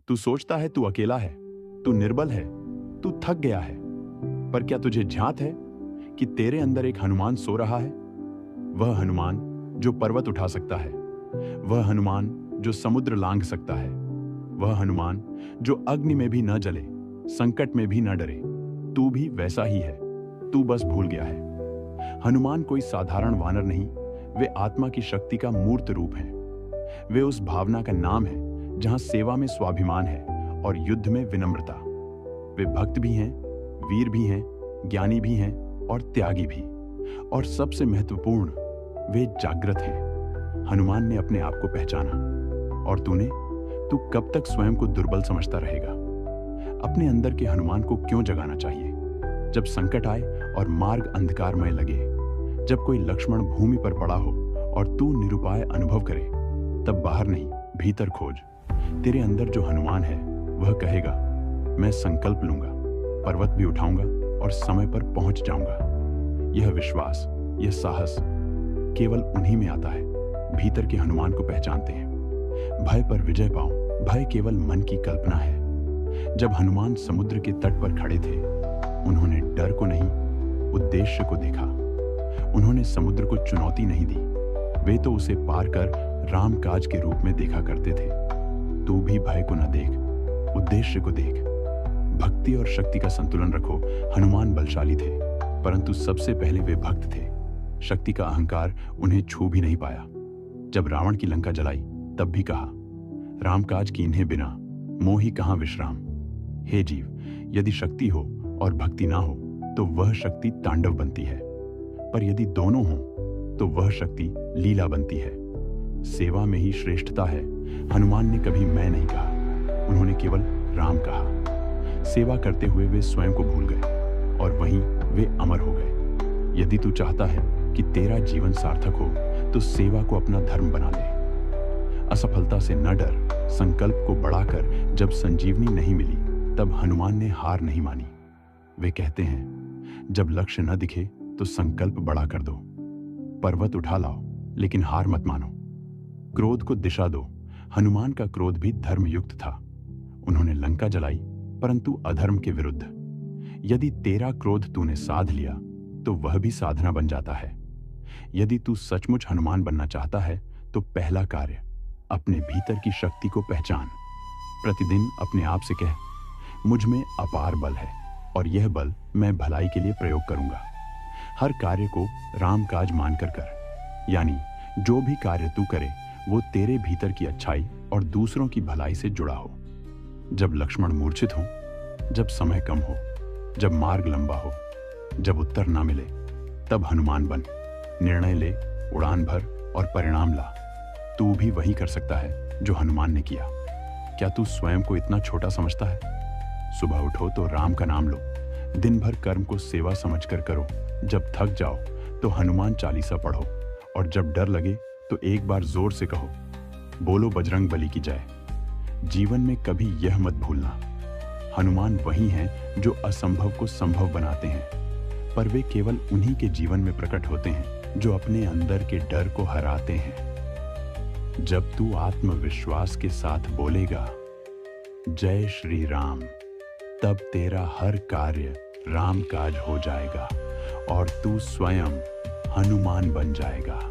तू सोचता है तू अकेला है, तू निर्बल है, तू थक गया है। पर क्या तुझे ध्यात है कि तेरे अंदर एक हनुमान सो रहा है? वह हनुमान जो पर्वत उठा सकता है, वह हनुमान जो समुद्र लांघ सकता है, वह हनुमान जो अग्नि में भी न जले, संकट में भी न डरे। तू भी वैसा ही है, तू बस भूल गया है। हनुमान कोई साधारण वानर नहीं, वे आत्मा की शक्ति का मूर्त रूप हैं। वे उस भावना का नाम है जहां सेवा में स्वाभिमान है और युद्ध में विनम्रता। वे भक्त भी हैं, वीर भी हैं, ज्ञानी भी हैं और त्यागी भी। और सबसे महत्वपूर्ण, वे जागृत हैं। हनुमान ने अपने आप को पहचाना। और तू कब तक स्वयं को दुर्बल समझता रहेगा? अपने अंदर के हनुमान को क्यों जगाना चाहिए? जब संकट आए और मार्ग अंधकारमय लगे, जब कोई लक्ष्मण भूमि पर पड़ा हो और तू निरुपाय अनुभव करे, तब बाहर नहीं, भीतर खोज। तेरे अंदर जो हनुमान है वह कहेगा, मैं संकल्प लूंगा, पर्वत भी उठाऊंगा और समय पर पहुंच जाऊंगा। यह विश्वास, यह साहस केवल उन्हीं में आता है, भीतर के हनुमान को पहचानते हैं। भय पर विजय पाओ, भय केवल मन की कल्पना है। जब हनुमान समुद्र के तट पर खड़े थे, उन्होंने डर को नहीं, उद्देश्य को देखा। उन्होंने समुद्र को चुनौती नहीं दी, वे तो उसे पार कर राम काज के रूप में देखा करते थे। तू भी भय को न देख, उद्देश्य को देख। भक्ति और शक्ति का संतुलन रखो। हनुमान बलशाली थे, परंतु सबसे पहले वे भक्त थे। शक्ति का अहंकार उन्हें छू भी नहीं पाया। जब रावण की लंका जलाई, तब भी कहा, रामकाज की इन्हें बिना मोहि कहां विश्राम। हे जीव, यदि शक्ति हो और भक्ति ना हो तो वह शक्ति तांडव बनती है, पर यदि दोनों हों तो वह शक्ति लीला बनती है। सेवा में ही श्रेष्ठता है। हनुमान ने कभी मैं नहीं कहा, उन्होंने केवल राम कहा। सेवा करते हुए वे स्वयं को भूल गए और वहीं वे अमर हो गए। यदि तू चाहता है कि तेरा जीवन सार्थक हो तो सेवा को अपना धर्म बना ले। असफलता से न डर, संकल्प को बढ़ाकर जब संजीवनी नहीं मिली, तब हनुमान ने हार नहीं मानी। वे कहते हैं, जब लक्ष्य न दिखे तो संकल्प बड़ा कर दो। पर्वत उठा लाओ, लेकिन हार मत मानो। क्रोध को दिशा दो। हनुमान का क्रोध भी धर्मयुक्त था। उन्होंने लंका जलाई, परंतु अधर्म के विरुद्ध। यदि तेरा क्रोध तूने साध लिया तो वह भी साधना बन जाता है। यदि तू सचमुच हनुमान बनना चाहता है तो पहला कार्य, अपने भीतर की शक्ति को पहचान। प्रतिदिन अपने आप से कह, मुझ में अपार बल है और यह बल मैं भलाई के लिए प्रयोग करूंगा। हर कार्य को राम काज मानकर कर, यानी जो भी कार्य तू करे वो तेरे भीतर की अच्छाई और दूसरों की भलाई से जुड़ा हो। जब लक्ष्मण मूर्छित हो, जब समय कम हो, जब मार्ग लंबा हो, जब उत्तर ना मिले, तब हनुमान बन। निर्णय ले, उड़ान भर और परिणाम ला। तू भी वही कर सकता है जो हनुमान ने किया। क्या तू स्वयं को इतना छोटा समझता है? सुबह उठो तो राम का नाम लो। दिन भर कर्म को सेवा समझकर करो। जब थक जाओ तो हनुमान चालीसा पढ़ो और जब डर लगे तो एक बार जोर से कहो, बोलो बजरंग बली की जय। जीवन में कभी यह मत भूलना, हनुमान वही हैं जो असंभव को संभव बनाते हैं, पर वे केवल उन्हीं के जीवन में प्रकट होते हैं जो अपने अंदर के डर को हराते हैं। जब तू आत्मविश्वास के साथ बोलेगा, जय श्री राम, तब तेरा हर कार्य राम काज हो जाएगा और तू स्वयं हनुमान बन जाएगा।